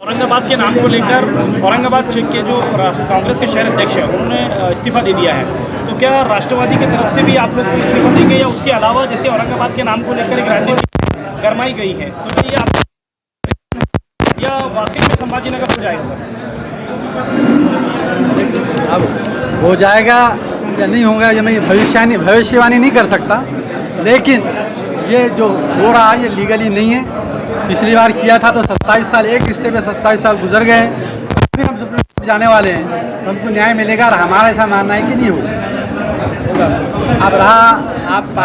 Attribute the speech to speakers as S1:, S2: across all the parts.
S1: औरंगाबाद के नाम को लेकर औरंगाबाद के जो कांग्रेस के शहर अध्यक्ष हैं उन्होंने इस्तीफा दे दिया है। तो क्या राष्ट्रवादी की तरफ से भी आप लोग इस्तीफा देंगे या उसके अलावा जैसे औरंगाबाद के नाम को लेकर एक राजनीति गरमाई गई है तो ये आप या वाकई में संभाजीनगर हो जाएगा सर?
S2: अब हो जाएगा या नहीं होगा ये मैं भविष्यवाणी नहीं कर सकता, लेकिन ये जो हो रहा है ये लीगली नहीं है। पिछली बार किया था तो 27 साल, एक रिश्ते पे 27 साल गुजर गए हैं। फिर हम सुप्रीम कोर्ट जाने वाले हैं तो हमको न्याय मिलेगा और हमारा ऐसा मानना है कि नहीं होगा। अब रहा आप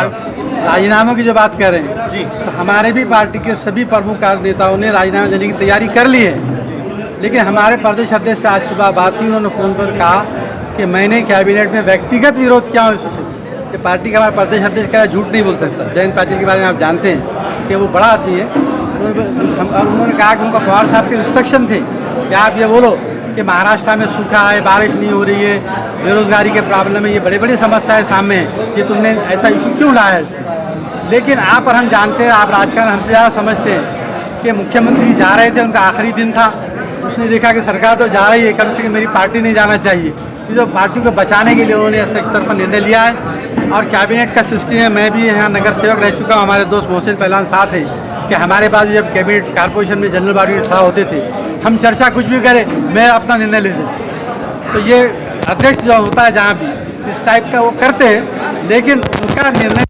S2: राजीनामों की जो बात कर रहे हैं जी, तो हमारे भी पार्टी के सभी प्रमुख कार्यनेताओं ने राजीनामा देने की तैयारी कर ली है, लेकिन हमारे प्रदेश अध्यक्ष से आज सुबह बात हुई, उन्होंने फ़ोन पर कहा कि मैंने कैबिनेट में व्यक्तिगत विरोध किया हूँ इससे कि पार्टी का हमारा प्रदेश अध्यक्ष का झूठ नहीं बोल सकता। जयंत पाटिल के बारे में आप जानते हैं कि वो बड़ा आदमी है। उन्होंने कहा कि उनका पवार साहब के इंस्ट्रक्शन थे कि आप ये बोलो कि महाराष्ट्र में सूखा है, बारिश नहीं हो रही है, बेरोजगारी के प्रॉब्लम है, ये बड़ी बड़ी समस्याएं सामने हैं, ये तुमने ऐसा इशू क्यों लाया है इसमें। लेकिन आप और हम जानते हैं, आप राजकारण हमसे ज़्यादा समझते हैं कि मुख्यमंत्री जा रहे थे, उनका आखिरी दिन था, उसने देखा कि सरकार तो जा रही है, कम से कम मेरी पार्टी नहीं जाना चाहिए। जो पार्टी को बचाने के लिए उन्होंने ऐसा एक तरफा निर्णय लिया है और कैबिनेट का सिस्टम है। मैं भी यहाँ नगर सेवक रह चुका हूँ, हमारे दोस्त मोहसिन पहलवान साथ हैं कि हमारे पास जब कैबिनेट कारपोरेशन में जनरल बॉडी ठहराव होते थे, हम चर्चा कुछ भी करें मैं अपना निर्णय ले देते। तो ये अध्यक्ष जो होता है जहाँ भी इस टाइप का वो करते हैं, लेकिन उनका निर्णय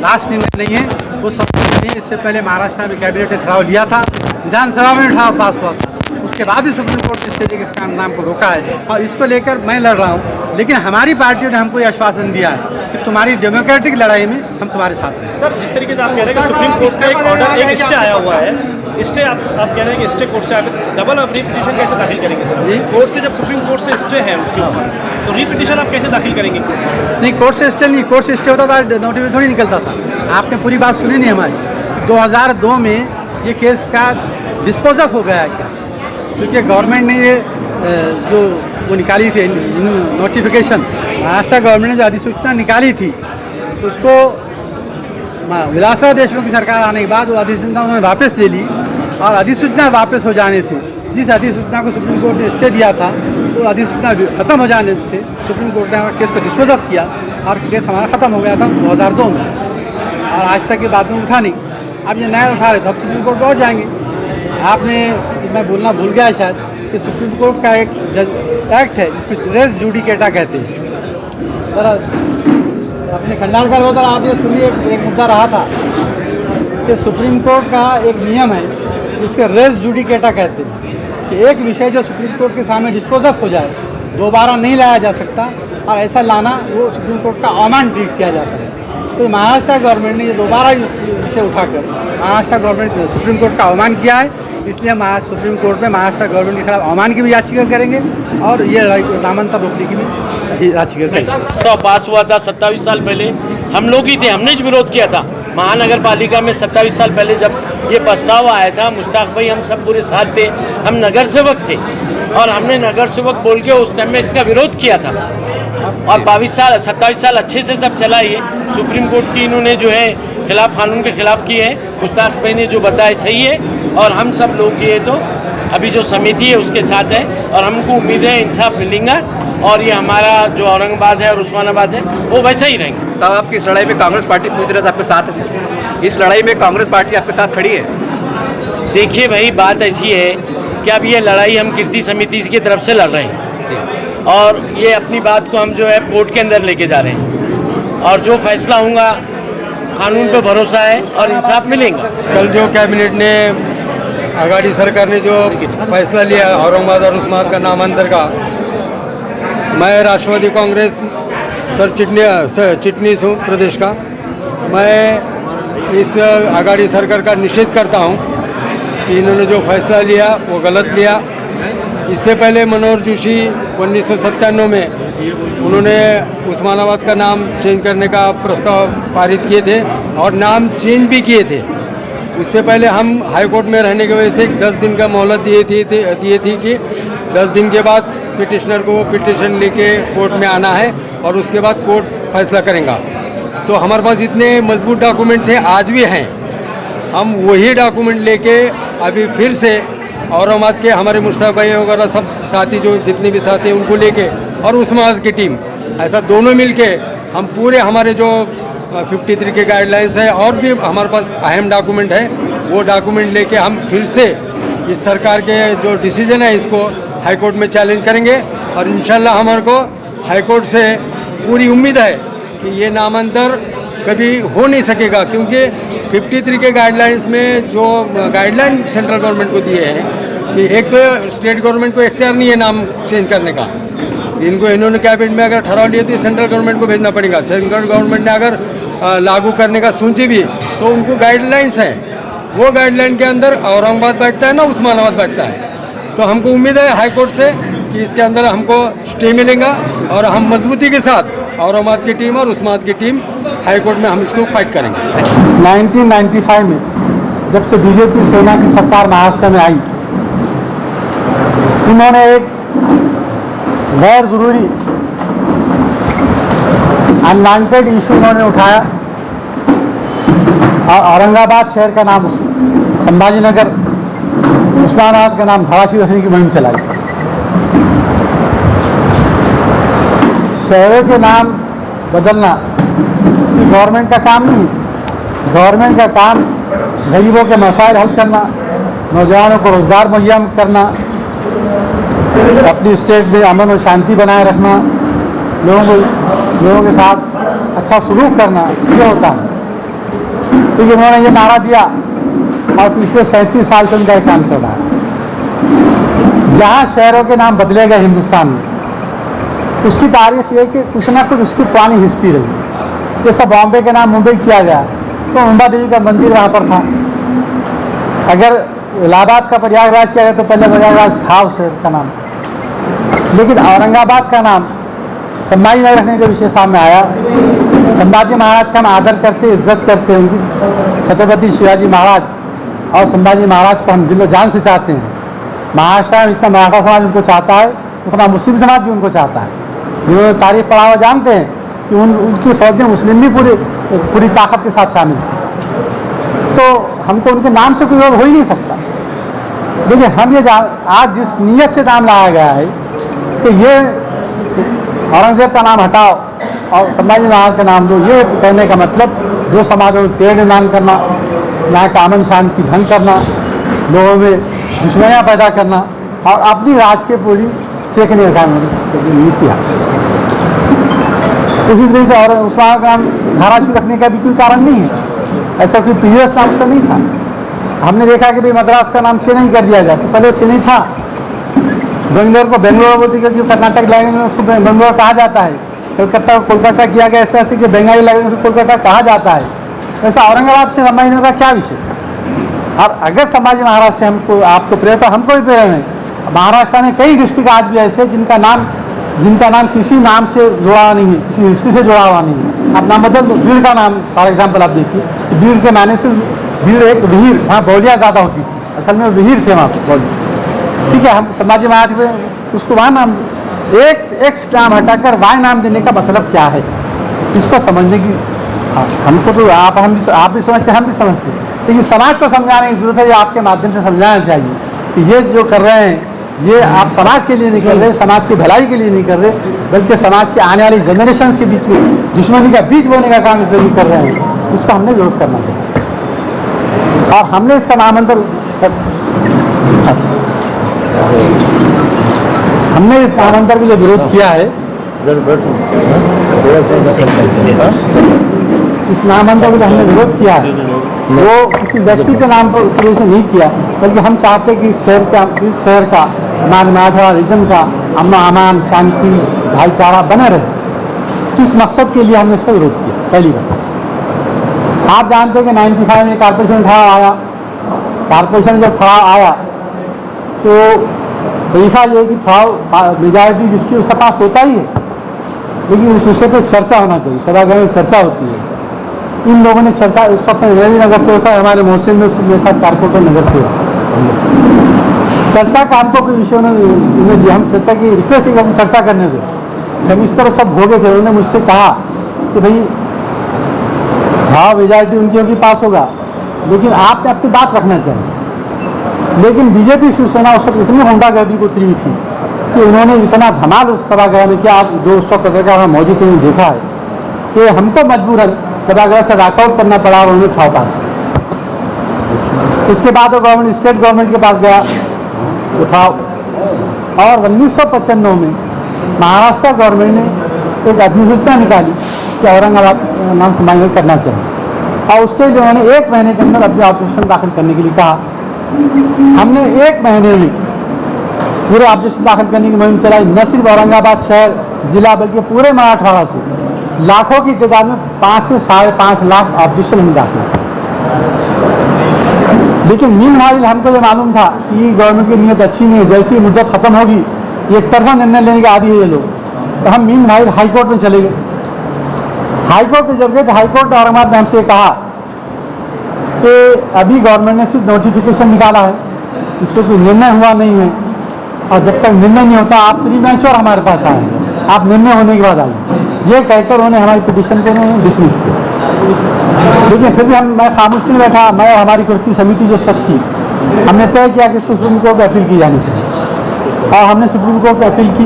S2: लास्ट निर्णय नहीं है, वो सब नहीं। इससे पहले महाराष्ट्र में कैबिनेट ने ठहराव लिया था, विधानसभा में ठहराव पास हुआ था, उसके बाद ही सुप्रीम कोर्ट ने इसके इसका नाम को रोका है और इसको लेकर मैं लड़ रहा हूँ। लेकिन हमारी पार्टियों ने हमको ये आश्वासन दिया है कि तुम्हारी डेमोक्रेटिक लड़ाई में हम तुम्हारे साथ हैं।
S1: सर, जिस तरीके से आप कह रहे हैं कि सुप्रीम कोर्ट का एक ऑर्डर, एक स्टे आया हुआ है, स्टे आप कह रहे हैं कि स्टे कोर्ट से आप डबल रीपिटिशन कैसे दाखिल करेंगे सर? कोर्ट से जब सुप्रीम कोर्ट से स्टे है उसके ऊपर तो रीपिटिशन आप कैसे दाखिल करेंगे?
S2: नहीं, कोर्ट से स्टे नहीं, कोर्ट से स्टे होता था नोटिफिकेशन थोड़ी निकलता था। आपने पूरी बात सुनी नहीं हमारी। 2002 में ये केस का डिस्पोज ऑफ हो गया है क्या, क्योंकि गवर्नमेंट ने ये जो वो निकाली थी नोटिफिकेशन, महाराष्ट्र गवर्नमेंट ने जो अधिसूचना निकाली थी उसको विलासराव देशमुख की सरकार आने के बाद वो अधिसूचना उन्होंने वापस ले ली और अधिसूचना वापस हो जाने से, जिस अधिसूचना को सुप्रीम कोर्ट ने स्टे दिया था, वो अधिसूचना ख़त्म हो जाने से सुप्रीम कोर्ट ने हमारे केस को डिस्पोज ऑफ किया और केस हमारा ख़त्म हो गया था 2002 में और आज तक के बाद में उठा नहीं। अब ये नया उठा रहे तो अब सुप्रीम कोर्ट पहुँच जाएंगे। आपने मैं बोलना भूल गया शायद कि सुप्रीम कोर्ट का एक एक्ट है जिसको रेस जुडिकेटा कहते हैं। ज़रा अपने खंडालकर हो, आप ये सुनिए, एक मुद्दा रहा था कि सुप्रीम कोर्ट का एक नियम है जिसके रेस जुडिकेटा कहते हैं कि एक विषय जो सुप्रीम कोर्ट के सामने डिस्पोज ऑफ हो जाए दोबारा नहीं लाया जा सकता और ऐसा लाना वो सुप्रीम कोर्ट का अवमान ट्रीट किया जाता है। तो महाराष्ट्र गवर्नमेंट ने ये दोबारा इस विषय उठाकर महाराष्ट्र गवर्नमेंट ने सुप्रीम कोर्ट का अवमान किया है, इसलिए हम सुप्रीम कोर्ट में महाराष्ट्र गवर्नमेंट के खिलाफ अवमान की भी याचिका करेंगे और ये नामांकन रोकने की भी याचिका करेंगे।
S3: पास हुआ था 27 साल पहले, हम लोग ही थे, हमने विरोध किया था महानगर पालिका में 27 साल पहले जब ये प्रस्ताव आया था। मुश्ताक भाई हम सब पूरे साथ थे, हम नगर सेवक थे और हमने नगर सेवक बोल के उस टाइम में इसका विरोध किया था और 27 साल अच्छे से सब चला। ये सुप्रीम कोर्ट की इन्होंने जो है खिलाफ, कानून के खिलाफ किए हैं। मुश्ताक भाई ने जो बताया सही है और हम सब लोग ये तो अभी जो समिति है उसके साथ है और हमको उम्मीद है इंसाफ मिलेगा और ये हमारा जो औरंगाबाद है और उस्मानाबाद है वो वैसा ही रहेंगे।
S4: साहब, आपकी इस लड़ाई में कांग्रेस पार्टी पूरी तरह से आपके साथ है सर? इस लड़ाई में कांग्रेस पार्टी आपके साथ खड़ी है?
S3: देखिए भाई, बात ऐसी है कि अब ये लड़ाई हम कीर्ति समिति की तरफ से लड़ रहे हैं और ये अपनी बात को हम जो है कोर्ट के अंदर लेके जा रहे हैं और जो फैसला होगा कानून पे भरोसा है और इंसाफ मिलेगा।
S5: कल जो कैबिनेट ने आघाड़ी सरकार ने जो फैसला लिया औरंगाबाद और उस्मानाबाद का नामांतर का, मैं राष्ट्रवादी कांग्रेस चिटनीस हूँ प्रदेश का। मैं इस आघाड़ी सरकार का निषेध करता हूँ कि इन्होंने जो फैसला लिया वो गलत लिया। इससे पहले मनोहर जोशी 1997 में उन्होंने उस्मानाबाद का नाम चेंज करने का प्रस्ताव पारित किए थे और नाम चेंज भी किए थे। उससे पहले हम हाई कोर्ट में रहने की वजह से 10 दिन का मोहलत दिए थी कि 10 दिन के बाद पिटिशनर को पिटिशन लेके कोर्ट में आना है और उसके बाद कोर्ट फैसला करेगा। तो हमारे पास इतने मजबूत डॉक्यूमेंट थे, आज भी हैं। हम वही डॉक्यूमेंट लेके अभी फिर से औरंगाबाद के हमारे मुश्ताक भाई वगैरह सब साथी जो जितने भी साथी हैं उनको लेके और उस्मानाबाद की टीम, ऐसा दोनों मिलके हम पूरे हमारे जो 53 के गाइडलाइंस है और भी हमारे पास अहम डॉक्यूमेंट है, वो डॉक्यूमेंट लेके हम फिर से इस सरकार के जो डिसीजन है इसको हाई कोर्ट में चैलेंज करेंगे। और इंशाल्लाह हमारे को हाई कोर्ट से पूरी उम्मीद है कि ये नामांतर कभी हो नहीं सकेगा, क्योंकि 53 के गाइडलाइंस में जो गाइडलाइन सेंट्रल गवर्नमेंट को दिए हैं कि एक तो स्टेट गवर्नमेंट को इख्तियार नहीं है नाम चेंज करने का, इन्होंने कैबिनेट में अगर ठहराव लिया तो सेंट्रल गवर्नमेंट को भेजना पड़ेगा। सेंट्रल गवर्नमेंट ने अगर लागू करने का सोची भी तो उनको गाइडलाइंस है, वो गाइडलाइन के अंदर औरंगाबाद बैठता है ना उस्मानाबाद बैठता है। तो हमको उम्मीद है हाई कोर्ट से कि इसके अंदर हमको स्टे मिलेगा और हम मजबूती के साथ औरंगाबाद की टीम और उस्मानाबाद की टीम हाई कोर्ट में हम इसको फाइट करेंगे।
S2: 1995 में जब से बीजेपी सेना की सरकार महाराष्ट्र में आई, उन्होंने एक गैर जरूरी अनवांटेड इशू उन्होंने उठाया और औरंगाबाद शहर का नाम संभाजी नगर, उस्मानाबाद का नाम धाराशिव रखने की मुहिम चलाई। शहरों के नाम बदलना गवर्नमेंट का काम नहीं है। गवर्नमेंट का काम गरीबों के मसाइल हल करना, नौजवानों को रोजगार मुहैया करना, अपनी स्टेट में अमन और शांति बनाए रखना, लोगों के साथ अच्छा सलूक करना, ये होता है। तो उन्होंने ये नारा दिया और पिछले 37 साल से उनका काम चल रहा है। जहाँ शहरों के नाम बदले गए हिंदुस्तान में, उसकी तारीख ये कि कुछ ना कुछ उसकी पुरानी हिस्ट्री रही। जैसे बॉम्बे के नाम मुंबई किया गया तो मुंबा देवी का मंदिर वहाँ पर था। अगर इलाहाबाद का प्रयागराज किया गया तो पहले प्रयागराज था उस शहर का नाम। लेकिन औरंगाबाद का नाम संभाजी नगर रखने का विषय सामने आया। संभाजी महाराज का हम आदर करते, इज्जत करते हैं उनकी। छत्रपति शिवाजी महाराज और संभाजी महाराज को हम दिलो जान से चाहते हैं। महाराष्ट्र में जितना मराठा समाज उनको चाहता है उतना मुस्लिम समाज भी उनको चाहता है। जिन्होंने तारीख पढ़ा हुआ जानते हैं कि उनकी फौज में मुस्लिम भी पूरी ताकत के साथ शामिल थे। तो हमको उनके नाम से कोई विरोध हो ही नहीं सकता। लेकिन हम ये आज जिस नीयत से नाम लाया गया है कि ये औरंगजेब का नाम हटाओ और संभाजी महाराज का नाम दो, ये कहने का मतलब दो समाजों में तेड़ निर्माण करना, यहाँ का अमन शांति भंग करना, लोगों में दुश्मनियाँ पैदा करना और अपनी राजकीय पूरी सेकने का नीति है। उसी तरीके से और उस्मानाबाद का नाम धाराशिव रखने का भी कोई कारण नहीं है। ऐसा कोई प्रीवियस नाम उसका नहीं था। हमने देखा कि भाई मद्रास का नाम चेन्नई कर दिया जाए, तो पहले चेन्नई था। बेंगलोर को बेंगलोर बोलती, क्योंकि कर्नाटक लैंग्वेज में उसको बेंगलोर कहा जाता है। कलकत्ता को कोलकाता किया गया, इस तरह से कि बंगाली लैंग्वेज में कोलकाता कहा जाता है। वैसा औरंगाबाद से संभाजी नगर का क्या विषय। और अगर संभाजी महाराज से हमको आपको प्रेम, तो हमको भी प्रेम है। महाराष्ट्र में कई डिस्ट्रिक्ट आज भी ऐसे जिनका नाम किसी नाम से जुड़ा हुआ नहीं है, किसी हिस्ट्री से जुड़ा हुआ नहीं है। आप नाम बदल दो, भीड़ का नाम फॉर एग्जाम्पल आप देखिए, भीड़ के माने से भीड़ एक विहीर, वहाँ बौलियाँ ज़्यादा होती थी, असल में विहीर थे वहाँ पर बौलिया। ठीक है, हम संभाजी महाराज में उसको वहाँ नाम एक नाम हटाकर वाई नाम देने का मतलब क्या है, इसको समझने की हमको तो आप भी समझते, हम भी समझते, लेकिन समाज को समझाने की जरूरत है। ये आपके माध्यम से समझाना चाहिए कि ये जो कर रहे हैं ये आप समाज के लिए नहीं कर रहे, समाज की भलाई के लिए नहीं कर रहे, बल्कि समाज के आने वाली जनरेशन के बीच में दुश्मनी का बीज बोने का काम इसलिए कर रहे हैं। उसका हमने विरोध करना चाहिए और हमने इसका नामांतर हमने इस नामांतर के लिए विरोध किया है। इस नामांतर को हमने विरोध किया है, वो किसी व्यक्ति के नाम पर वजह से नहीं किया, बल्कि हम चाहते कि इस शहर का मानवाधिकार रीजन का अमन शांति भाईचारा बने रहे। इस मकसद के लिए हमने इसका विरोध किया। पहली बात आप जानते हैं कि 95 में कारपोरेशन ठहराव आया। कारपोरेशन जब ठहराव आया तो तरीका ये कि ठहराव मेजॉरिटी जिसकी उसका पास होता ही है, लेकिन इस विषय पर चर्चा होना चाहिए। सभागृह में चर्चा होती है। इन लोगों ने चर्चा उस वक्त में नगर से होता है, हमारे मोहसिन में मेरे साथ कारपोरेटर नगर से चर्चा का हमको कोई विषय उन्होंने दिया। हम चर्चा की रिक्वेस्ट की हम चर्चा करने दो। कमिश्नर सब हो गए थे, उन्होंने मुझसे कहा कि भाई हाँ मेजॉरिटी उनकी पास होगा, लेकिन आपने अपनी बात रखना चाहिए। लेकिन बीजेपी शिवसेना उस वक्त इतनी गुंडागर्दी को उतरी थी कि उन्होंने इतना धमाल उस सभागृह में किया। आप जो उस वक्त पत्रकार मौजूद थे उन्होंने देखा है कि हमको मजबूरन सभागृह से वॉकआउट करना पड़ा और उन्हें उठाव पास। उसके बाद वो गवर्नमेंट स्टेट गवर्नमेंट के पास गया उठाव, और 1995 में महाराष्ट्र गवर्नमेंट ने एक अधिसूचना निकाली कि औरंगाबाद नाम समायोजन करना चाहिए, और उसके लिए उन्होंने 1 महीने के अंदर अपनी ऑब्जेक्शन दाखिल करने के लिए कहा। हमने 1 महीने में पूरे ऑब्जेक्शन दाखिल करने की मुहिम चलाई। न सिर्फ औरंगाबाद शहर जिला बल्कि पूरे मराठवाड़ा से लाखों की तादाद में 5 से 5.5 लाख ऑब्जेक्शन हम दाखिल किए। लेकिन मीनवाइल हमको ये मालूम था कि गवर्नमेंट की नीयत अच्छी नहीं है, जैसी ही मुद्दत खत्म होगी एक तरफा निर्णय लेने के आदी है ये लोग। तो हम मीनवाइल हाईकोर्ट में चले गए। हाईकोर्ट में जब गए तो हाईकोर्ट ने औरंगाबाद ने हमसे कहा कि अभी गवर्नमेंट ने सिर्फ नोटिफिकेशन निकाला है, इस पर कोई निर्णय हुआ नहीं है, और जब तक निर्णय नहीं होता आप प्री मैच्योर हमारे पास आएंगे, आप निर्णय होने के बाद आइए। ये कहकर उन्होंने हमारी पिटीशन को उन्होंने डिसमिस किया। लेकिन फिर भी मैं खामोश नहीं बैठा। मैं हमारी कृति समिति जो सब थी, हमने तय किया कि इसको सुप्रीम कोर्ट में अपील की जानी चाहिए, और हमने सुप्रीम कोर्ट में अपील की।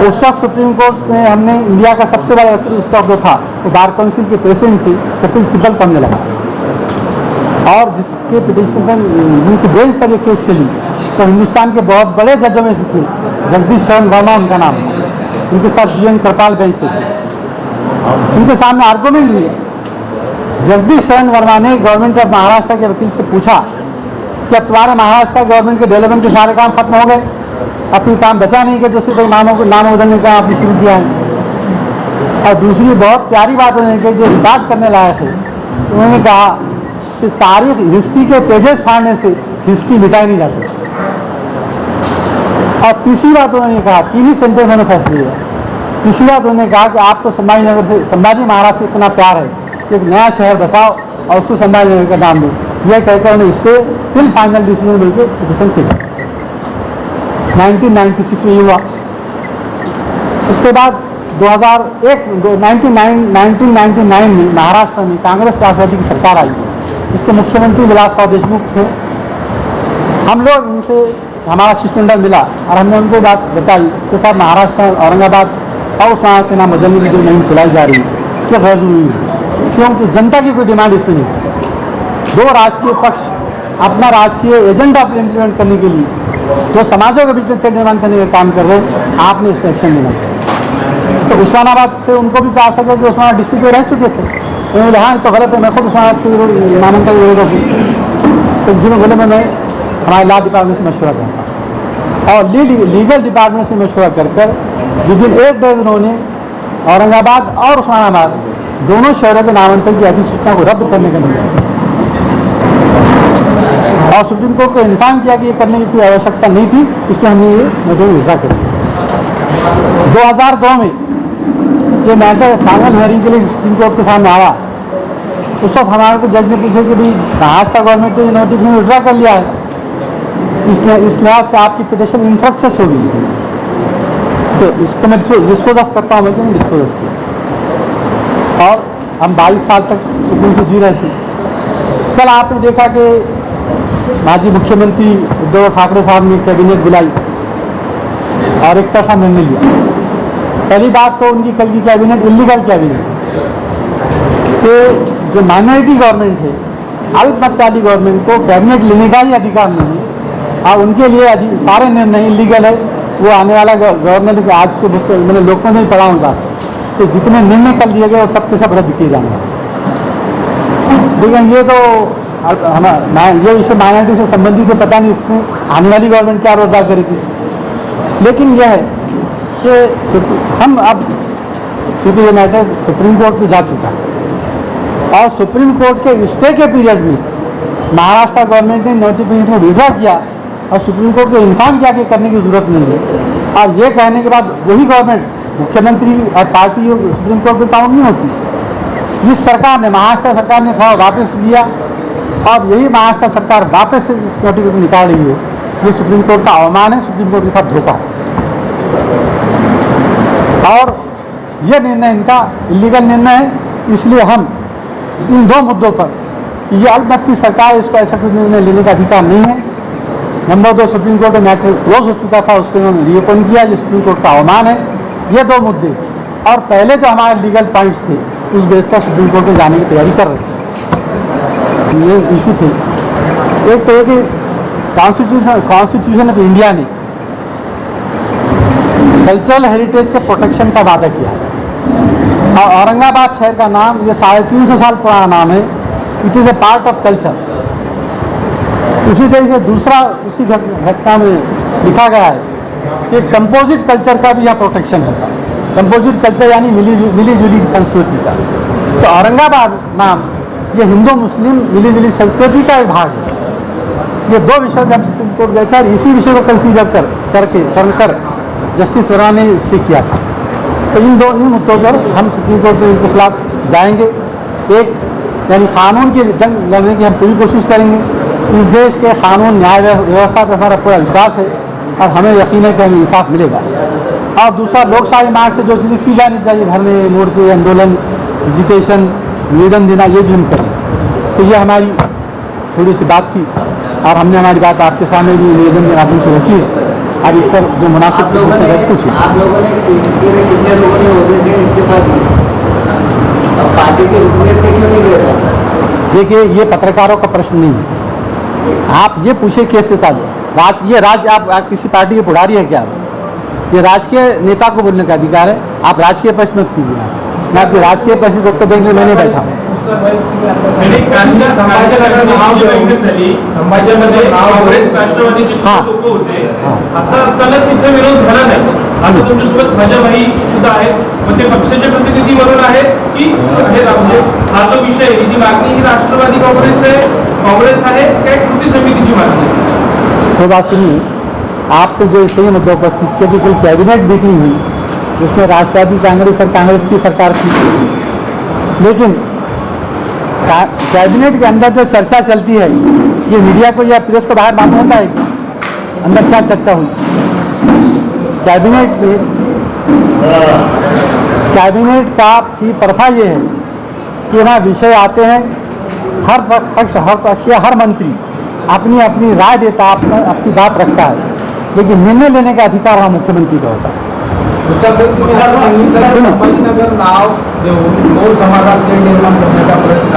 S2: उस वक्त सुप्रीम कोर्ट में हमने इंडिया का सबसे बड़ा वकील उस वक्त जो था वो बार काउंसिल के प्रेसिडेंट थे कपिल सिब्बल को हमने लगा, और जिसके पिटीशन पर जिनकी बेंच पर ये केस चली तो हिंदुस्तान के बहुत बड़े जजों में से थे। जगदीश शरण वर्मा उनका नाम, उनके साथ BN कृपाल बेंच पे थे। उनके सामने आर्गूमेंट हुई। जगदीश शरण वर्मा ने गवर्नमेंट ऑफ महाराष्ट्र के वकील से पूछा कि अब तुम्हारे महाराष्ट्र गवर्नमेंट के डेवलपमेंट के सारे काम खत्म हो गए, अब कोई काम बचा नहीं कि दूसरे कोई नाम बदलने का आपने शुरू किया है। और दूसरी बहुत प्यारी बात उन्होंने कही जो रिकॉर्ड करने लायक है, उन्होंने कहा कि तारीख हिस्ट्री के पेजेस फाड़ने से हिस्ट्री मिटाई नहीं जा सकती। और तीसरी बात उन्होंने कहा, 3 ही सेंटेंस उन्होंने फैसले लिया। तीसरी बात उन्होंने कहा कि आप तो संभाजी नगर से, संभाजी महाराज से इतना प्यार है, एक नया शहर बसाओ और उसको संभाजी नगर का नाम दो। यह कहकर उन्होंने स्टे टिल फाइनल डिसीजन बोल के पिटीशन किया। 1996 में हुआ। उसके बाद 1999 में महाराष्ट्र में कांग्रेस राष्ट्रवादी की सरकार आई, इसके मुख्यमंत्री विलासराव देशमुख थे। हम लोग उनसे हमारा शिष्टमंडल मिला और हमने उनको बात बताई कि साहब महाराष्ट्र औरंगाबाद और उस्मानाबाद के नाम बदलने की जो मुहिम चलाई जा रही है ये गैर जरूरी है, क्योंकि जनता की कोई डिमांड इसमें नहीं है। 2 राजकीय पक्ष अपना राजकीय एजेंडा इम्प्लीमेंट करने के लिए जो समाजों के बीच में तय निर्माण करने का काम कर रहे हैं, आपने इस पर एक्शन लेना चाहिए। तो उस्मानाबाद से उनको भी कहा था कि उस्मानाबाद डिस्ट्रिक्ट में रह चुके थे, उन्होंने हाँ तो गलत है, मैं खुद उस्मानाबाद के नामांकन तो जिन्होंने बोले मैं हमारे लॉ डिपार्टमेंट से मशवरा करता और लीगल डिपार्टमेंट से मशवरा कर विदिन 8 डेज उन्होंने औरंगाबाद और उस्मानाबाद दोनों शहरों के नामांकन की अधिसूचना को रद्द करने का निर्णय और सुप्रीम कोर्ट को इन्फॉर्म किया कि ये करने की कोई आवश्यकता नहीं थी, इसलिए हमने ये मुद्दे विड्रॉ कर दिया। 2002 में ये मैटर फाइनल हियरिंग के लिए सुप्रीम कोर्ट के सामने आया। उस वक्त हमारे को जज ने पूछा कि भाई महाराष्ट्र गवर्नमेंट ने नोटिफिकेशन विड्रॉ कर लिया है, इस लिहाज से आपकी पिटीशन इनफ्रक्चस होगी, तो इसको मैं डिस्पोज ऑफ करता हूँ। मैं डिस्पोज ऑफ किया और हम 22 साल तक सुकून से जी रहे थे। कल आपने देखा कि माजी मुख्यमंत्री उद्धव ठाकरे साहब ने कैबिनेट बुलाई और एक तरफा निर्णय लिया। पहली बात तो उनकी कल की कैबिनेट इलीगल कैबिनेट से जो माइनॉरिटी गवर्नमेंट है, अल्पमत वाली गवर्नमेंट को कैबिनेट लेने का ही अधिकार नहीं है और उनके लिए सारे निर्णय इलीगल है। वो आने वाला गवर्नमेंट आज के मैंने लोगों में पढ़ा होगा कि जितने निर्णय कर लिए गए वो सब के सब रद्द किए जाएंगे। लेकिन ये तो ये विषय माइनॉरिटी से संबंधित है, पता नहीं इसमें आने वाली गवर्नमेंट क्या रोजगार करेगी। लेकिन यह है कि हम अब क्योंकि ये मैटर सुप्रीम कोर्ट में जा चुका है और सुप्रीम कोर्ट के स्टे के पीरियड में महाराष्ट्र गवर्नमेंट ने नोटिफिकेशन को विड्रॉ किया और सुप्रीम कोर्ट को इन्फॉर्म किया कि करने की जरूरत नहीं है। और ये कहने के बाद वही गवर्नमेंट मुख्यमंत्री और पार्टी सुप्रीम कोर्ट में काउंट नहीं होती। इस सरकार ने महाराष्ट्र सरकार ने थोड़ा वापस लिया और यही महाराष्ट्र सरकार वापस से इस नोटिफिकेशन निकाल रही है। ये सुप्रीम कोर्ट का अवमान है, सुप्रीम कोर्ट के साथ धोखा है और यह निर्णय इनका इलीगल निर्णय है। इसलिए हम इन 2 मुद्दों पर ये अल्पमत की सरकार इसको ऐसा कुछ निर्णय लेने का अधिकार नहीं है नंबर 2 सुप्रीम कोर्ट में मैटर क्लोज हो चुका था, उसको उन्होंने रीओपन किया, जो सुप्रीम कोर्ट का अवमान है। ये 2 मुद्दे और पहले जो हमारे लीगल पॉइंट्स थे उस बेस पर सुप्रीम कोर्ट में जाने की तैयारी कर रहे थे। ये इशू थे। एक तो ये कि कॉन्स्टिट्यूशन ऑफ इंडिया ने कल्चरल हेरिटेज के प्रोटेक्शन का वादा किया और औरंगाबाद शहर का नाम ये 350 साल पुराना नाम है। It is a part of culture. उसी तरीके से दूसरा उसी घटना में लिखा गया है कि कंपोजिट कल्चर का भी यहाँ प्रोटेक्शन होगा। कंपोजिट कल्चर यानी मिली जुली संस्कृति का। तो औरंगाबाद नाम ये हिंदू मुस्लिम मिली जुली संस्कृति का एक भाग है। ये 2 विषय में हम सुप्रीम कोर्ट गए थे और इसी विषय को कंसीडर कर जस्टिस वरा ने स्टे किया था। तो इन मुद्दों पर हम सुप्रीम कोर्ट में इनके खिलाफ जाएंगे। एक यानी कानून की जंग लड़ने की हम पूरी कोशिश करेंगे। इस देश के कानून न्याय व्यवस्था पर हमारा पूरा विश्वास है और हमें यकीन है कि हमें इंसाफ मिलेगा। और दूसरा, लोकशाही मार्ग से जो चीज़ें की जानी चाहिए, धरने, मोर्चे, आंदोलन, एजिटेशन, निवेदन देना, ये भी हम करें। तो ये हमारी थोड़ी सी बात थी और हमने हमारी बात आपके सामने भी निवेदन के माध्यम से रखी है। अब इस पर जो मुनासिब पूछिए।
S6: आप लोगों ने कितने लोगों ने ओहदे से इस्तीफा दिया, अब पार्टी के रुकने से क्यों नहीं गए?
S2: देखिए, ये पत्रकारों का प्रश्न नहीं है। आप ये पूछे केस से ताल्लुक ये आप किसी पार्टी के पुढ़ारी है क्या? ये राजकीय नेता को बोलने का अधिकार है। आप राजकीय प्रश्न मत कीजिए। मैं आपके राजकीय प्रश्न को उत्तर देने के लिए मैंने बैठा हूँ।
S1: काँग्रेस राष्ट्रवादीचे लोक होते, असं असताना तिथे विरोध झाला नाही। आता तुमच्यासोबत भाजपही सुद्धा आहे, मग ते पक्षाचे प्रतिनिधी म्हणून आहे की हे म्हणजे हा जो विषय ही जी मागणी ही राष्ट्रवादी काँग्रेस आहे काय कृती समितीची मागणी?
S2: तो बात सुनिए, आपको जो सही मुद्दा उपस्थित किया कि कल कैबिनेट मीटिंग हुई जिसमें राष्ट्रवादी कांग्रेस और कांग्रेस की सरकार थी, लेकिन कैबिनेट के अंदर जो चर्चा चलती है ये मीडिया को या प्रेस को बाहर मालूम होता है कि अंदर क्या चर्चा हुई। कैबिनेट की प्रथा ये है कि ना विषय आते हैं, हर पक्ष या हर मंत्री अपनी अपनी राय देता, अपनी बात रखता है, लेकिन निर्णय लेने का अधिकार वहाँ मुख्यमंत्री का होता है।
S6: संभाजीनगर नाव देऊन दोन समाजात तेढ निर्माण करण्याचा प्रयत्न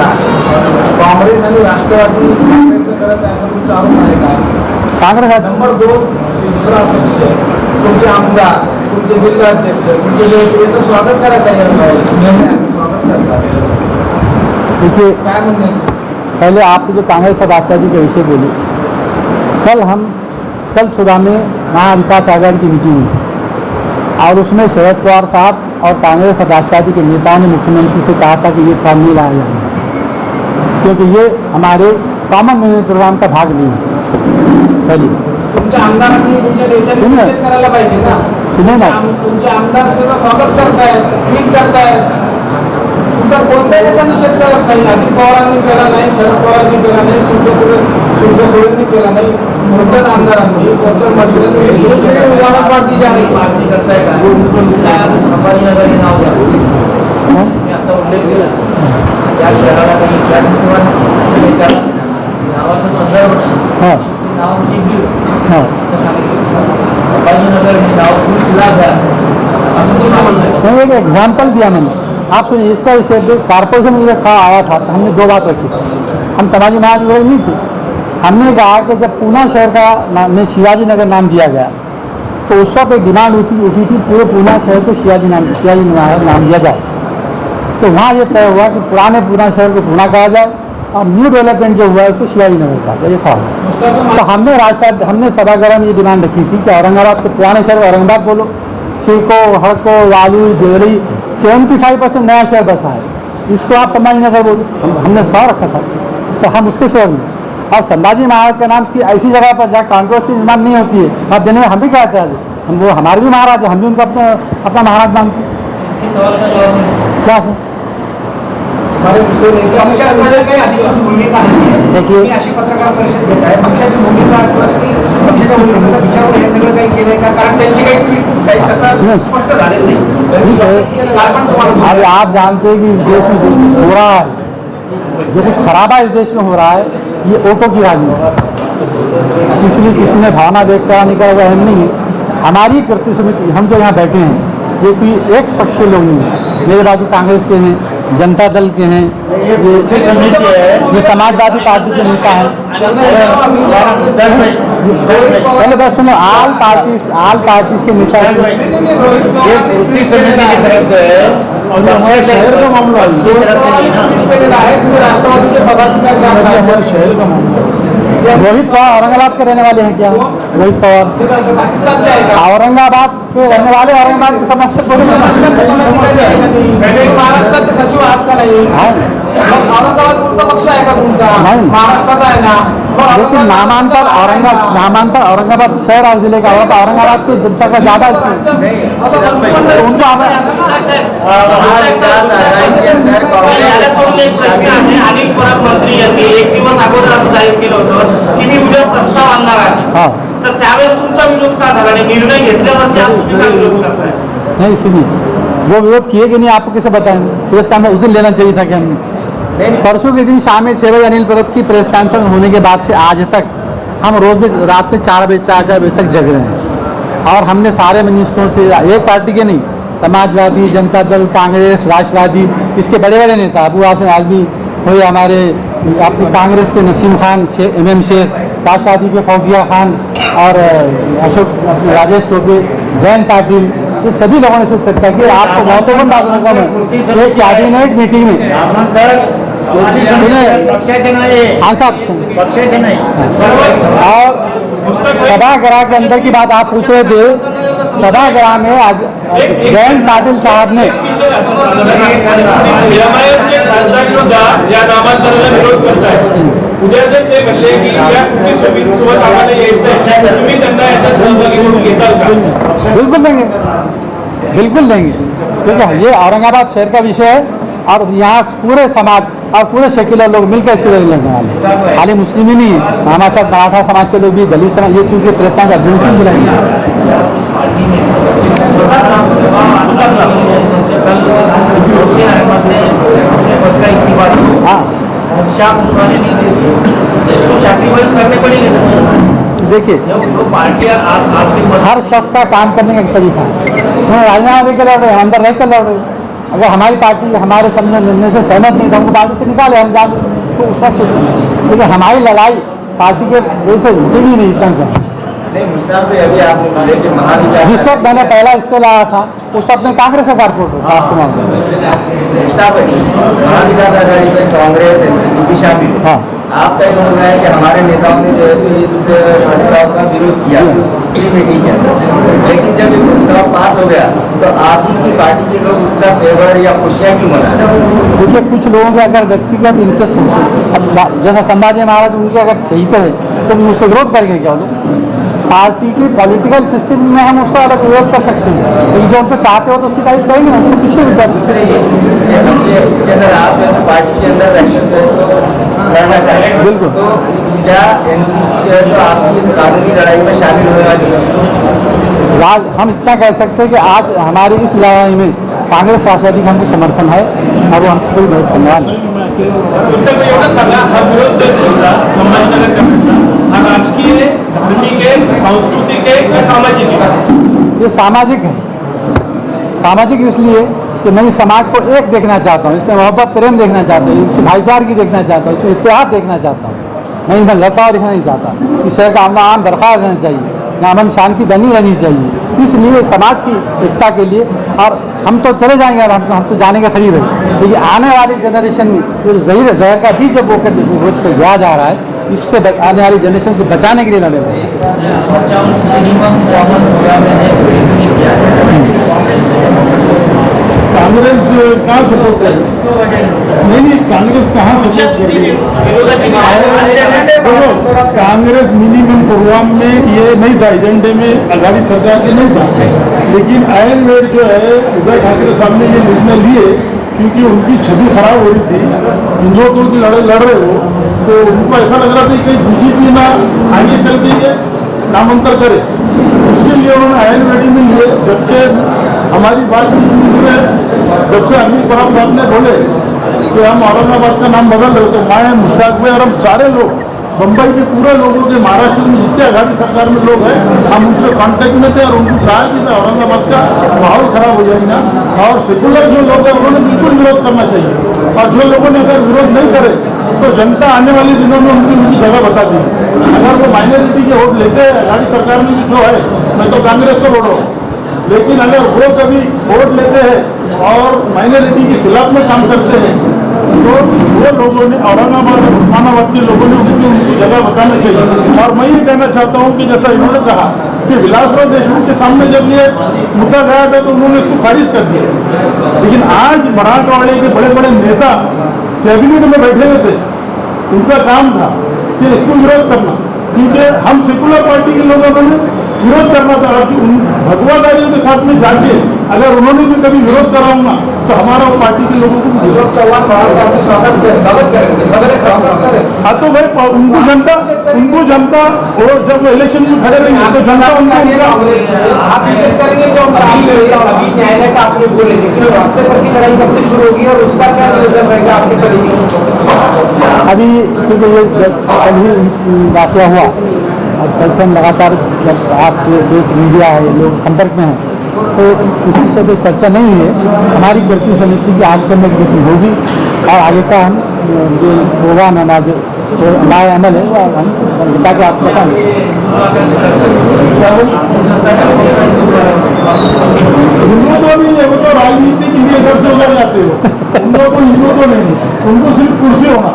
S6: काँग्रेस आणि राष्ट्रवादी प्रयत्न करत आहे, असा तुमचा आरोप आहे का?
S2: कांग्रेस
S6: नंबर 2, दुसरा विषय, तुमचे आमदार, तुमचे जिल्हाध्यक्ष, तुमचे याचं स्वागत करत आहे, निर्णयाचं स्वागत करतात।
S2: देखिए,
S6: काय म्हणणे?
S2: पहले आप जो कांग्रेस और राष्ट्रवादी के विषय बोले, कल सुबह में महाविकास आघाड़ी की मीटिंग हुई और उसमें शरद पवार साहब और कांग्रेस और राष्ट्रवादी के नेताओं ने मुख्यमंत्री से कहा था कि ये फॉर्म नहीं लाया जाएगा, क्योंकि ये हमारे कॉमन मैनेजमेंट प्रोग्राम का भाग नहीं है। चलिए,
S6: तुमच्या आमदारांनी तुमच्या नेत्यांनी निषेध करायला पाहिजे ना?
S2: सुने ना,
S6: तुमचे आमदार त्याचं स्वागत करतायत, ट्विट करतायत, तुमचा कोणत्याही नेता निषेध करत नाही। अजित पवारांनी केला नाही, शरद पवारांनी केला नाही, सुप्रिया सुळेंनी केला नाही, कोणत्याच आमदारांनी, कोणत्याच मंत्र्यांनी पार्टी जाणे पार्टी करताय का? संभाजीनगर हे नाव द्या, मी आता उल्लेख केला त्या शहराला काही त्याला नावाचा संदर्भ
S2: हाँ
S6: नाव निघली
S2: हाँ
S6: संभाजीनगर हे नाव पुलिसला द्या, असं तुमचं म्हणणं आहे?
S2: मैंने एक एग्जाम्पल दिया मैंने। आप सुनिए, इसका विषय कॉर्पोरेशन में जब आया था तो हमने 2 बात रखी। हम समाजी महाराज लोग नहीं थे। हमने कहा कि जब पूना शहर का में शिवाजी नगर नाम दिया गया तो उस वक्त एक डिमांड उठी थी पूरे पूना शहर को शिवाजी नगर नाम दिया जाए। तो वहाँ ये तय हुआ कि पुराने पूना शहर को पूना कहा जाए और न्यू डेवलपमेंट जो हुआ है उसको शिवाजी नगर कहा जाए, ये था। तो हमने सभागृह में ये डिमांड रखी थी कि औरंगाबाद के पुराने शहर औरंगाबाद बोलो, सिरको, हड़को, वालू, देवरी 75% नया शहर बसा है, इसको आप संभाजी नगर बोलो। हमने 100 रखा था, तो हम उसके शहर में और संभाजी महाराज का नाम की ऐसी जगह पर जहाँ कॉन्ट्रोवर्सी निर्माण नहीं होती है, बात देने में हम भी कहते हैं, हम वो हमारे भी महाराज है, हम भी उनको अपना महाराज मानते हैं।
S6: सवाल का जवाब नहीं
S2: क्या है?
S6: पक्षाची भूमिका नाही।
S2: देखिए,
S6: अशी पत्रकार परिषद घेत आहे, पक्षाची भूमिका पक्षाच्या विचारून हे सगळं काही केलंय का? कारण त्यांची काही तसं स्पष्ट झालेलं नाही।
S2: अरे आप जानते हैं कि इस देश में जो कुछ हो रहा है, जो कुछ खराबा इस देश में हो रहा है, ये ऑटो की राजनीति। इसलिए किसी ने भावना व्यक्त करा नहीं करा, अहम नहीं है। हमारी कृति समिति, हम जो यहाँ बैठे हैं ये कोई एक पक्ष के लोग नहीं हैं। मेरे बाजू कांग्रेस के हैं, जनता दल के हैं, ये समाजवादी पार्टी के नेता हैं। पहले बात सुनो, आल पार्टी के नेता
S6: ये कृति समिति की तरफ से
S2: और हमारे शहर का मामला
S6: राष्ट्रवादी के पदाधिकारी
S2: हमारे शहर का मामला। रोहित पवार औरंगाबाद के रहने वाले हैं क्या? रोहित पवार औरंगाबाद के रहने वाले, औरंगाबाद की समस्या को
S6: महाराष्ट्र के सचिव आपका नहीं, औरंगाबाद कोणता पक्ष आहे का तुमचा?
S2: नाही.
S6: महाराष्ट्राचा आहे ना.
S2: लेकिन नामांतर औरंगाबाद शहर और जिले का होता, औरंगाबाद की जनता का ज़्यादा उनको
S7: अनिल परब मंत्री यांनी एक दिवस अगोदर असं जाहीर केलं होतं की मी उद्या प्रस्ताव आणणार आहे.
S2: हाँ
S7: तर त्यावेळेस तुमचा विरोध का झाला नाही? निर्णय घेतल्यावरती आज तुम्ही का विरोध करताय?
S2: नहीं सुनिए, वो विरोध किए कि नहीं आपको कैसे बताएंगे? प्रेस कॉन्फ्रेंस उस दिन लेना चाहिए था कि हमने परसों के दिन शाम में 6 बजे अनिल परब की प्रेस कॉन्फ्रेंस होने के बाद से आज तक हम रोज में रात में 4 बजे तक जग रहे हैं। और हमने सारे मिनिस्टरों से, एक पार्टी के नहीं, समाजवादी, जनता दल, कांग्रेस, राष्ट्रवादी, इसके बड़े बड़े नेता अबू आसिम आजमी हुए, हमारे अपनी कांग्रेस के नसीम खान, MM शेख, राष्ट्रवादी के फौजिया खान और अशोक राजेश टोपे, जैन पाटिल, ये सभी लोगों ने इसमें चर्चा की। आपको महत्वपूर्ण बात बताता हूँ, एक कैबिनेट मीटिंग में
S7: पक्षाचे नाही,
S2: हाँ साहब
S7: पक्षाचे नाही.
S2: और सभागृह के अंदर की बात आप पूछ रहे थे, सभागृह में आज जयंत पाटिल साहब ने
S1: खासदार सुद्धा या नामांतराला विरोध करताय. उद्या जर ते म्हणले की या कृती सोबत आम्हाला यायचं, तुम्ही त्यांना याच्यात सहभागी म्हणून घेताल का?
S2: बिल्कुल देंगे, बिल्कुल देंगे, क्योंकि ये औरंगाबाद शहर का विषय है और यहाँ पूरे समाज और पूरे सेक्युलर लोग मिलकर इसके लिए लड़ने वाले हैं। खाली मुस्लिम ही नहीं है, हमारे साथ मराठा समाज के लोग भी, दलित समाज, ये चूँकि प्रेस का जनसन भी लगेंगे। हाँ देखिए, हर शख्स का काम करने का तरीका है। उन्होंने राजीनामा देकर लड़ रहे हैं, अंदर रह कर लड़ रहे हैं। अगर हमारी पार्टी हमारे समझ निर्णय से सहमत नहीं तो हमको पार्टी से निकाले, हम जान तो उसका सोचें। लेकिन हमारी लड़ाई पार्टी के वैसे जुड़ी नहीं इतना।
S4: नहीं मुश्ताक भाई, अभी आपने बोले कि महाविकास,
S2: जिस वक्त मैंने पहला इससे लाया था उस वक्त में कांग्रेस का कारपोरेटर था आपको मालूम है।
S4: मुश्ताक भाई, महाविकास आघाड़ी में कांग्रेस NCP भी शामिल है।
S2: हाँ
S4: आपका ये कहना है कि हमारे नेताओं ने जो है तो इस प्रस्ताव का विरोध किया, मीटिंग किया, लेकिन जब ये प्रस्ताव पास हो गया तो आप ही की पार्टी के लोग उसका फेवर या खुशियाँ क्यों मना रहे हैं?
S2: देखिए, कुछ लोगों का अगर व्यक्तिगत इंटरेस्ट हो, अब जैसा संभाजी महाराज उनके अगर सही है तो उसका विरोध करेंगे क्या लोग? पार्टी की पॉलिटिकल सिस्टम में हम उसका अलग विरोध कर सकते हैं, लेकिन जो उनको चाहते हो तो उसकी तारीफ करेंगे ना, तो खुशी होता है।
S4: इसके अंदर आप जो है तो पार्टी के अंदर इलेक्शन जो है तो लड़ना चाहिए।
S2: बिल्कुल।
S4: तो क्या NCP जो है तो आपकी इस कानूनी लड़ाई में शामिल होने वाली है?
S2: आज हम इतना कह सकते हैं कि आज हमारी इस लड़ाई में कांग्रेस राष्ट्रवादी का हमको समर्थन है और वो हमको कोई बहुत धन्यवाद
S1: पुस्तक एवढं सांगा, हा विरोध जो आहे तुमचा संभाजीनगर करण्याचा, हा राजकीय आहे, धार्मिक आहे, सांस्कृतिक आहे या सामाजिक आहे?
S2: ये सामाजिक है। सामाजिक इसलिए कि मैं इस समाज को एक देखना चाहता हूँ, इसमें मोहब्बत प्रेम देखना चाहता हूँ, इसकी भाईचारगी देखना चाहता हूँ, इसमें इतिहाद देखना चाहता हूँ। मैं इसमें लड़ाव देखना नहीं चाहता। इस शहर का अमन बरकरार रहना चाहिए, अमन शांति बनी रहनी चाहिए। इसलिए समाज की एकता के लिए, और हम तो चले जाएंगे, अब हम तो जाने के करीब है, लेकिन आने वाली जनरेशन में जो जहर का बीज जब बोकर दिया जा रहा है, इससे आने वाली जनरेशन को बचाने के लिए लड़े रहे हैं।
S6: कांग्रेस कहाँ सपोर्ट करे? नहीं, कांग्रेस कहाँ सपोर्ट करेगी? कांग्रेस मिनिमम प्रोग्राम में ये नहीं था, एजेंडे में आघाड़ी सरकार के नहीं था, लेकिन आयन वेट जो है उद्धव ठाकरे साहब ने ये निर्णय लिए क्योंकि उनकी छवि खराब हो रही थी। हिंदुत्व की लड़ रहे हो तो उनको ऐसा लग रहा था कि कहीं BJP ना आगे चल के नामांतर करे, इसके लिए उन्होंने आयन वेटी में लिए। जबकि हमारी बात से जब से अनिल परब साहब ने बोले कि हम औरंगाबाद का नाम बदल रहे, तो मैं मुश्ताक भाई और हम सारे लोग
S8: बम्बई के पूरे लोगों के, महाराष्ट्र में जितने आघाड़ी सरकार में लोग हैं, हम उनसे कांटेक्ट में थे और उनको कहा कि औरंगाबाद का माहौल खराब हो जाएगा और सेकुलर जो लोग हैं उन्होंने बिल्कुल विरोध करना चाहिए। और जो लोगों ने अगर विरोध नहीं करे तो जनता आने वाले दिनों में उनकी जगह बता दी। अगर वो माइनॉरिटी के वोट लेते हैं, आघाड़ी सरकार में जो है, मैं तो कांग्रेस को वोट रहा हूँ, लेकिन अगर वो कभी वोट लेते हैं और माइनॉरिटी के खिलाफ में काम करते हैं तो वो लोगों ने, औरंगाबाद और उस्मानाबाद के लोगों ने उनकी जगह बताना चाहिए। और मैं ये कहना चाहता हूँ कि जैसा इन्होंने कहा कि विलासराव देशमुख के सामने जब ये मुद्दा गया था तो उन्होंने इसको खारिज कर दिया, लेकिन आज मराठवाड़े के बड़े बड़े नेता कैबिनेट में बैठे हुए थे, उनका काम था कि इसको विरोध करना, क्योंकि हम सेकुलर पार्टी के लोगों ने विरोध करना था कि उन भगवादारियों के साथ में जाके अगर उन्होंने भी कभी विरोध करा होगा तो हमारा वो पार्टी के लोगों को
S6: अशोक चौहान बाबा साहब ने स्वागत करेंगे।
S8: हाँ तो भाई उनको जनता वो जब इलेक्शन में खड़े रहेंगे तो जनता उनको
S6: आप निषेध करेंगे जो
S4: अभी न्यायालय का आपने बोले, लेकिन रास्ते पर की लड़ाई कब से शुरू होगी और उसका क्या नियोजन रहेगा आपके सभी?
S2: अभी क्योंकि ये कल ही वाक़या हुआ और कल से हम लगातार जब आपके देश मीडिया है, ये लोग संपर्क में हैं, तो इसी से तो चर्चा नहीं हुई है। हमारी कृषि समिति की आज करने की मीटिंग होगी और आगे का हम जो प्रोग्राम है, जो हमारा अमल है वो हम बता के आपको बताएंगे।
S8: हिंदू तो नहीं है, वो तो राजनीति के लिए घर से उधर जाते हो, उन लोगों को हिंदू तो नहीं, उनको सिर्फ कुर्सी होना।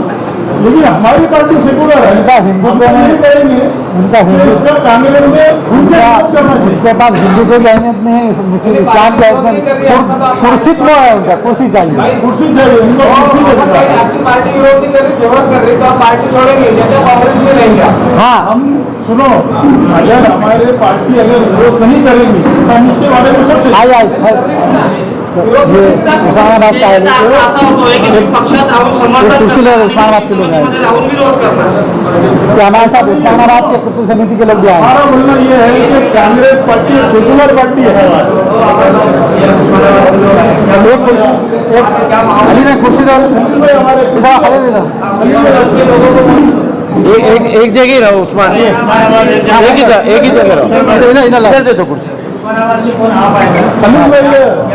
S8: लेकिन हमारी पार्टी सेकुलर है,
S2: उनका हिंदू
S8: नहीं करेंगे,
S2: उनका हिंदू
S8: इसका कांग्रेस में उनका करना चाहिए।
S2: उनके पास हिंदू को अहमियत नहीं है, मुस्लिम इस्लाम की अहमियत, कुर्सित्व है उनका, कुर्सी चाहिए,
S8: कुर्सी चाहिए उनको, कुर्सी चाहिए।
S6: आपकी पार्टी विरोध नहीं कर रही, विरोध कर रही, तो आप पार्टी छोड़ेंगे जैसे कांग्रेस में रहेंगे।
S2: हाँ
S8: हम सुनो, अगर हमारे पार्टी अगर विरोध नहीं करेंगी तो हम उसके बारे में सब
S2: ये उस्मानाबाद का है,
S7: असं होतोय की पक्षात राहून समर्थन
S2: कुर्सी ले उस्मानाबाद के लोग
S7: मध्ये
S2: आए,
S7: राहून विरोध करणार।
S2: तो हमारे साथ उस्मानाबाद के कृषि समिति के लोग भी आए।
S8: हमारा बोलना ये है कि कांग्रेस पार्टी सेकुलर पार्टी है।
S2: एक कुर्सी, अली में कुर्सी एक जगह ही रहो उस्मान, एक ही जगह रहो, इधर दे दो कुर्सी,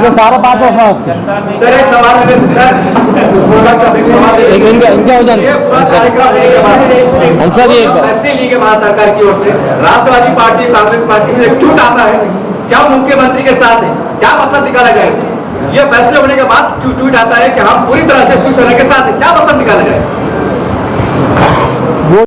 S2: ये सारा बात है।
S4: सर एक सवाल है सर,
S2: इनका हो जाए आंसर ये
S4: फैसले लिए भारत सरकार की ओर से राष्ट्रवादी पार्टी कांग्रेस पार्टी से ट्वीट आता है, क्या मुख्यमंत्री के साथ है, क्या मतलब निकाला जाए इसे? ये फैसले होने के बाद ट्वीट आता है कि हम पूरी तरह से शिवसेना के साथ है, क्या मतलब निकाला जाए?